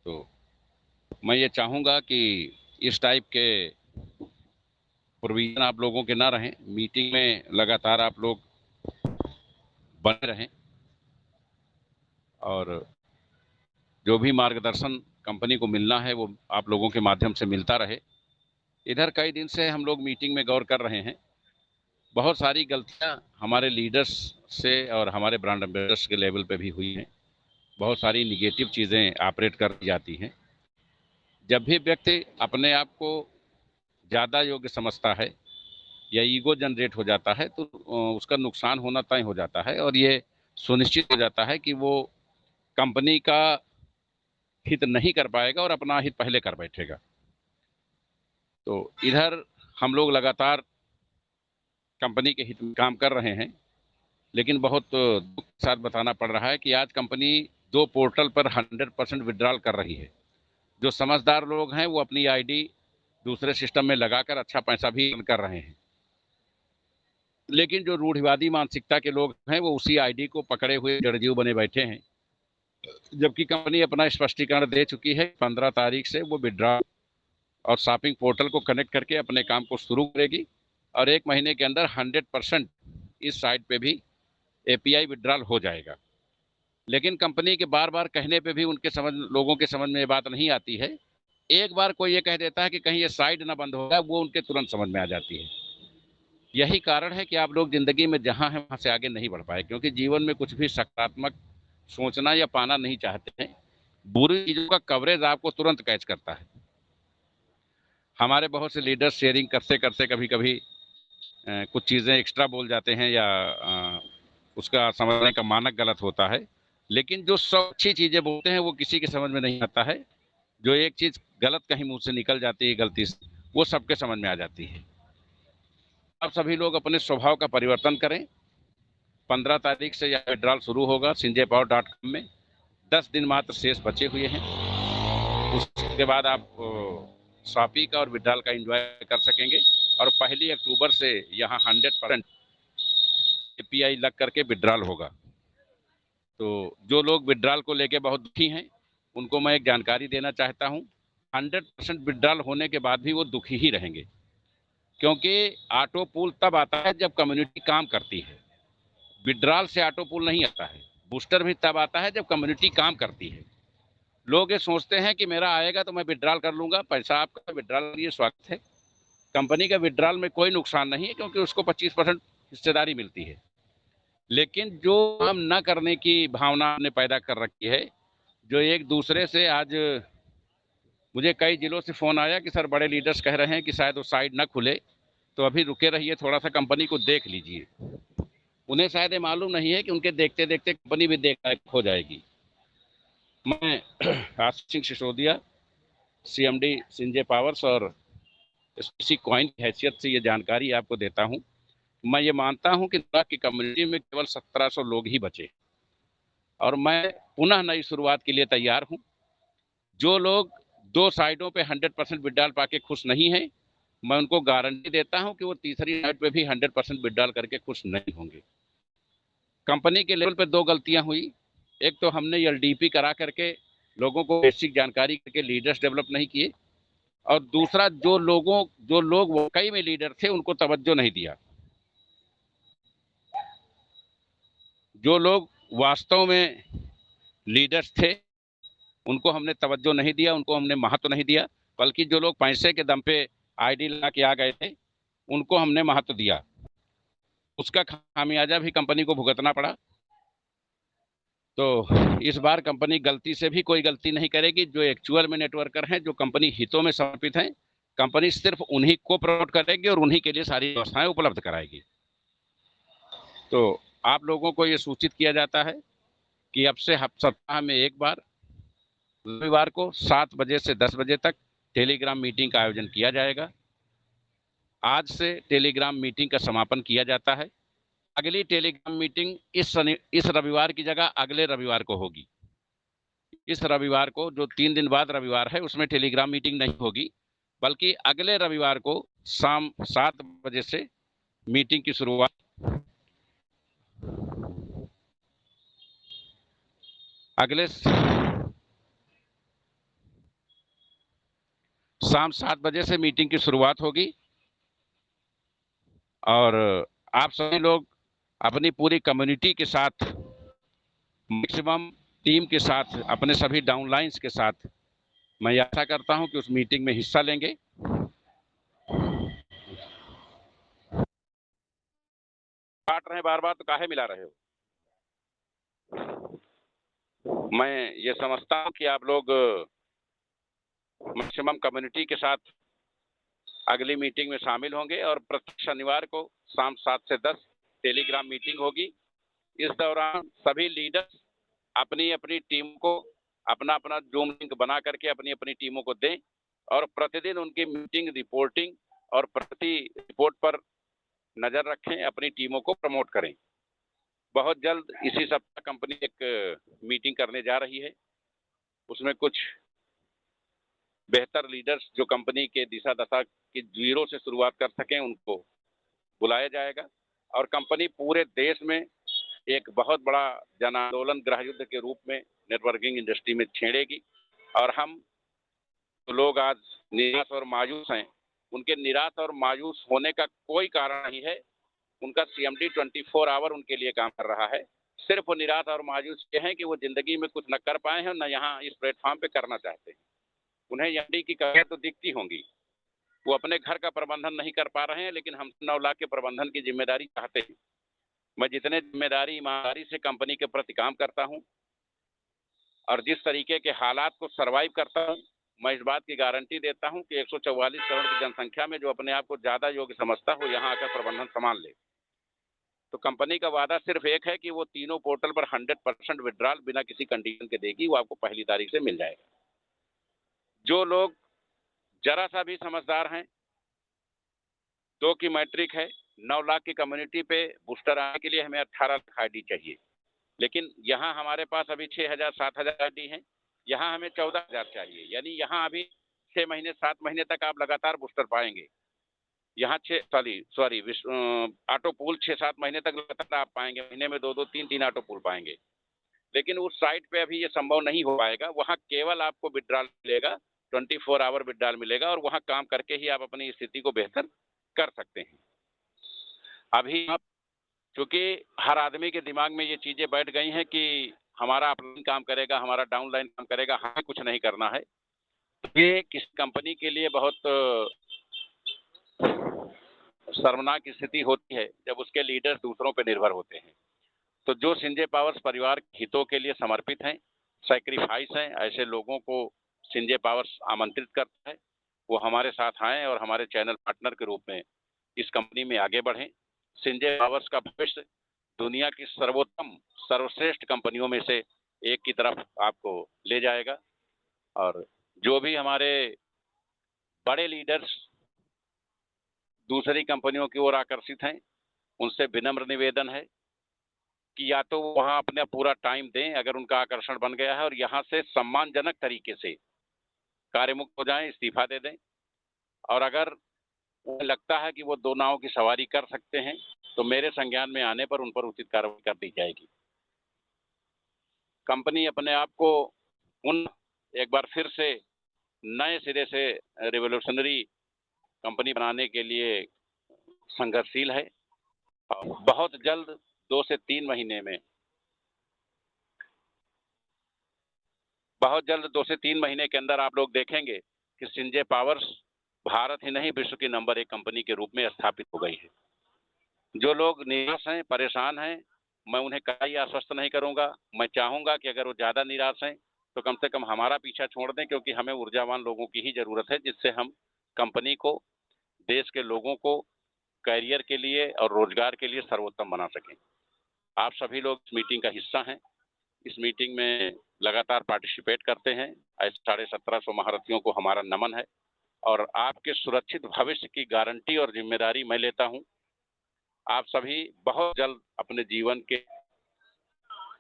तो मैं ये चाहूँगा कि इस टाइप के प्रोविज़न आप लोगों के ना रहें, मीटिंग में लगातार आप लोग बने रहें और जो भी मार्गदर्शन कंपनी को मिलना है वो आप लोगों के माध्यम से मिलता रहे। इधर कई दिन से हम लोग मीटिंग में गौर कर रहे हैं, बहुत सारी गलतियां हमारे लीडर्स से और हमारे ब्रांड एम्बेसडर्स के लेवल पे भी हुई हैं। बहुत सारी निगेटिव चीज़ें ऑपरेट कर जाती हैं। जब भी व्यक्ति अपने आप को ज़्यादा योग्य समझता है या ईगो जनरेट हो जाता है तो उसका नुकसान होना तय हो जाता है और ये सुनिश्चित हो जाता है कि वो कंपनी का हित नहीं कर पाएगा और अपना हित पहले कर बैठेगा। तो इधर हम लोग लगातार कंपनी के हित में काम कर रहे हैं, लेकिन बहुत दुख के साथ बताना पड़ रहा है कि आज कंपनी 2 पोर्टल पर 100% विड्रॉल कर रही है। जो समझदार लोग हैं वो अपनी आईडी दूसरे सिस्टम में लगाकर अच्छा पैसा भी अर्न कर रहे हैं, लेकिन जो रूढ़िवादी मानसिकता के लोग हैं वो उसी आईडी को पकड़े हुए जड़जीव बने बैठे हैं। जबकि कंपनी अपना स्पष्टीकरण दे चुकी है, 15 तारीख से वो विड्रॉल और शॉपिंग पोर्टल को कनेक्ट करके अपने काम को शुरू करेगी और 1 महीने के अंदर 100% इस साइट पे भी एपीआई विड्रॉल हो जाएगा। लेकिन कंपनी के बार बार कहने पे भी लोगों के समझ में ये बात नहीं आती है। एक बार कोई ये कह देता है कि कहीं ये साइट ना बंद हो जाए, वो उनके तुरंत समझ में आ जाती है। यही कारण है कि आप लोग जिंदगी में जहां हैं वहां से आगे नहीं बढ़ पाए, क्योंकि जीवन में कुछ भी सकारात्मक सोचना या पाना नहीं चाहते हैं। बुरी चीजों का कवरेज आपको तुरंत कैच करता है। हमारे बहुत से लीडर्स शेयरिंग करते करते कभी कभी कुछ चीज़ें एक्स्ट्रा बोल जाते हैं या उसका समझने का मानक गलत होता है, लेकिन जो 100 अच्छी चीज़ें बोलते हैं वो किसी के समझ में नहीं आता है। जो एक चीज़ गलत कहीं मुंह से निकल जाती है गलती से, वो सबके समझ में आ जाती है। अब सभी लोग अपने स्वभाव का परिवर्तन करें। 15 तारीख से यह विड्रॉल शुरू होगा sinjaypower.com में। 10 दिन मात्र शेष बचे हुए हैं। उसके बाद आप शॉपी का और विड्रॉल का एंजॉय कर सकेंगे और 1 अक्टूबर से यहाँ 100% एपीआई लग करके विड्रॉल होगा। तो जो लोग विड्रॉल को लेके बहुत दुखी हैं, उनको मैं एक जानकारी देना चाहता हूँ। 100% विड्रॉल होने के बाद भी वो दुखी ही रहेंगे, क्योंकि ऑटो पूल तब आता है जब कम्युनिटी काम करती है। विड्रॉल से ऑटो पूल नहीं आता है। बूस्टर भी तब आता है जब कम्युनिटी काम करती है। लोग ये सोचते हैं कि मेरा आएगा तो मैं विड्रॉल कर लूंगा। पैसा आपका, विड्रॉल ये स्वागत है। कंपनी का विड्रॉल में कोई नुकसान नहीं है, क्योंकि उसको 25% हिस्सेदारी मिलती है। लेकिन जो काम न करने की भावना ने पैदा कर रखी है, जो एक दूसरे से आज मुझे कई जिलों से फोन आया कि सर बड़े लीडर्स कह रहे हैं कि शायद वो साइड न खुले, तो अभी रुके रहिए, थोड़ा सा कंपनी को देख लीजिए। उन्हें शायद ये मालूम नहीं है कि उनके देखते देखते कंपनी भी देख हो जाएगी। मैं आशीष सिंह सिसोदिया, सीएमडी सिंजे पावर्स और इसी कॉइन की हैसियत से ये जानकारी आपको देता हूँ। मैं ये मानता हूँ कि की कम्युनिटी में केवल 1700 लोग ही बचे और मैं पुनः नई शुरुआत के लिए तैयार हूँ। जो लोग 2 साइडों पे 100% विड्रॉल पाके खुश नहीं है, मैं उनको गारंटी देता हूं कि वो तीसरी साइड पे भी 100% विड्रॉल करके खुश नहीं होंगे। कंपनी के लेवल पे 2 गलतियां हुई। एक तो हमने एलडीपी करा करके लोगों को बेसिक जानकारी करके लीडर्स डेवलप नहीं किए, और दूसरा जो लोग वाकई में लीडर थे उनको तवज्जो नहीं दिया। जो लोग वास्तव में लीडर्स थे उनको हमने तवज्जो नहीं दिया, उनको हमने महत्व नहीं दिया, बल्कि जो लोग पैसे के दम पे आईडी लगा के आ गए थे उनको हमने महत्व दिया। उसका खामियाजा भी कंपनी को भुगतना पड़ा। तो इस बार कंपनी गलती से भी कोई गलती नहीं करेगी। जो एक्चुअल में नेटवर्कर हैं, जो कंपनी हितों में समर्पित हैं, कंपनी सिर्फ उन्हीं को प्रमोट करेगी और उन्हीं के लिए सारी व्यवस्थाएं उपलब्ध कराएगी। तो आप लोगों को ये सूचित किया जाता है कि अब से सप्ताह में एक बार रविवार को 7 बजे से 10 बजे तक टेलीग्राम मीटिंग का आयोजन किया जाएगा। आज से टेलीग्राम मीटिंग का समापन किया जाता है। अगली टेलीग्राम मीटिंग इस रविवार की जगह अगले रविवार को होगी। इस रविवार को, जो 3 दिन बाद रविवार है, उसमें टेलीग्राम मीटिंग नहीं होगी, बल्कि अगले रविवार को शाम 7 बजे से मीटिंग की शुरुआत अगले शाम 7 बजे से मीटिंग की शुरुआत होगी और आप सभी लोग अपनी पूरी कम्युनिटी के साथ, मैक्सिमम टीम के साथ, अपने सभी डाउनलाइंस के साथ मैं आशा करता हूं कि उस मीटिंग में हिस्सा लेंगे। काट रहे हैं बार बार तो काहे मिला रहे हो? मैं ये समझता हूं कि आप लोग मैक्सिमम कम्युनिटी के साथ अगली मीटिंग में शामिल होंगे और प्रत्येक शनिवार को शाम 7 से 10 टेलीग्राम मीटिंग होगी। इस दौरान सभी लीडर्स अपनी अपनी टीम को अपना अपना जूम लिंक बना करके अपनी अपनी टीमों को दें और प्रतिदिन उनकी मीटिंग रिपोर्टिंग और प्रति रिपोर्ट पर नजर रखें, अपनी टीमों को प्रमोट करें। बहुत जल्द इसी सप्ताह कंपनी एक मीटिंग करने जा रही है। उसमें कुछ बेहतर लीडर्स जो कंपनी के दिशा दशा की जीरो से शुरुआत कर सकें उनको बुलाया जाएगा और कंपनी पूरे देश में एक बहुत बड़ा जन आंदोलन गृह युद्ध के रूप में नेटवर्किंग इंडस्ट्री में छेड़ेगी और हम तो लोग आज निराश और मायूस हैं, उनके निराश और मायूस होने का कोई कारण नहीं है। उनका सीएमडी 24 आवर उनके लिए काम कर रहा है। सिर्फ वो निराश और मायूस ये हैं कि वो जिंदगी में कुछ न कर पाए हैं और न यहाँ इस प्लेटफॉर्म पे करना चाहते हैं। उन्हें एमडी की कमियां तो दिखती होंगी, वो अपने घर का प्रबंधन नहीं कर पा रहे हैं, लेकिन हम 9 लाख के प्रबंधन की जिम्मेदारी चाहते हैं। मैं जितने जिम्मेदारी ईमानदारी से कंपनी के प्रति काम करता हूं और जिस तरीके के हालात को सरवाइव करता हूं, मैं इस बात की गारंटी देता हूं कि 144 करोड़ की जनसंख्या में जो अपने आप को ज्यादा योग्य समझता हो यहाँ आकर प्रबंधन संभाल ले। तो कंपनी का वादा सिर्फ एक है कि वो तीनों पोर्टल पर 100% विड्रॉल बिना किसी कंडीशन के देगी, वो आपको पहली तारीख से मिल जाएगा। जो लोग जरा सा भी समझदार हैं, 2 की मैट्रिक है, 9 लाख की कम्युनिटी पे बूस्टर आने के लिए हमें 18 लाख आईडी चाहिए, लेकिन यहाँ हमारे पास अभी 6,000 7,000 आईडी हैं, यहाँ हमें 14,000 चाहिए। यानी यहाँ अभी 6 महीने 7 महीने तक आप लगातार बूस्टर पाएंगे। यहाँ सॉरी ऑटो पूल 6-7 महीने तक लगातार आप पाएंगे, महीने में 2-2 3-3 ऑटो पूल पाएंगे। लेकिन उस साइट पे अभी ये संभव नहीं हो पाएगा। वहाँ केवल आपको विड्रॉल मिलेगा, 24 आवर विड्रॉल मिलेगा और वहाँ काम करके ही आप अपनी स्थिति को बेहतर कर सकते हैं। अभी आप, क्योंकि हर आदमी के दिमाग में ये चीजें बैठ गई हैं कि हमारा अपलाइन काम करेगा, हमारा डाउनलाइन काम करेगा, हमें कुछ नहीं करना है। तो ये किस कंपनी के लिए बहुत शर्मनाक स्थिति होती है जब उसके लीडर दूसरों पर निर्भर होते हैं। तो जो संजय पावर्स परिवार के हितों के लिए समर्पित हैं, सैक्रिफाइस हैं, ऐसे लोगों को संजय पावर्स आमंत्रित करता है वो हमारे साथ आए और हमारे चैनल पार्टनर के रूप में इस कंपनी में आगे बढ़ें। संजय पावर्स का भविष्य दुनिया की सर्वोत्तम सर्वश्रेष्ठ कंपनियों में से एक की तरफ आपको ले जाएगा और जो भी हमारे बड़े लीडर्स दूसरी कंपनियों की ओर आकर्षित हैं, उनसे विनम्र निवेदन है कि या तो वहां अपना पूरा टाइम दें अगर उनका आकर्षण बन गया है और यहाँ से सम्मानजनक तरीके से कार्यमुक्त हो जाएं, इस्तीफा दे दें। और अगर उन्हें लगता है कि वो 2 नावों की सवारी कर सकते हैं तो मेरे संज्ञान में आने पर उन पर उचित कार्रवाई कर दी जाएगी। कंपनी अपने आप को एक बार फिर से नए सिरे से रिवोल्यूशनरी कंपनी बनाने के लिए संघर्षशील है और बहुत जल्द 2 से 3 महीने में के अंदर आप लोग देखेंगे कि संजय पावर्स भारत ही नहीं विश्व की नंबर 1 कंपनी के रूप में स्थापित हो गई है। जो लोग निराश हैं, परेशान हैं, मैं उन्हें कहीं आश्वस्त नहीं करूंगा। मैं चाहूंगा कि अगर वो ज्यादा निराश हैं तो कम से कम हमारा पीछा छोड़ दें, क्योंकि हमें ऊर्जावान लोगों की ही जरूरत है जिससे हम कंपनी को, देश के लोगों को कैरियर के लिए और रोजगार के लिए सर्वोत्तम बना सकें। आप सभी लोग इस मीटिंग का हिस्सा हैं, इस मीटिंग में लगातार पार्टिसिपेट करते हैं। ऐसे 1750 महारथियों को हमारा नमन है और आपके सुरक्षित भविष्य की गारंटी और जिम्मेदारी मैं लेता हूं। आप सभी बहुत जल्द अपने जीवन के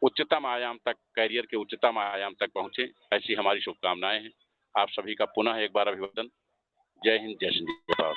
उच्चतम आयाम तक, कैरियर के उच्चतम आयाम तक पहुंचे, ऐसी हमारी शुभकामनाएं हैं। आप सभी का पुनः एक बार अभिवादन। जय हिंद, जय श्री राम।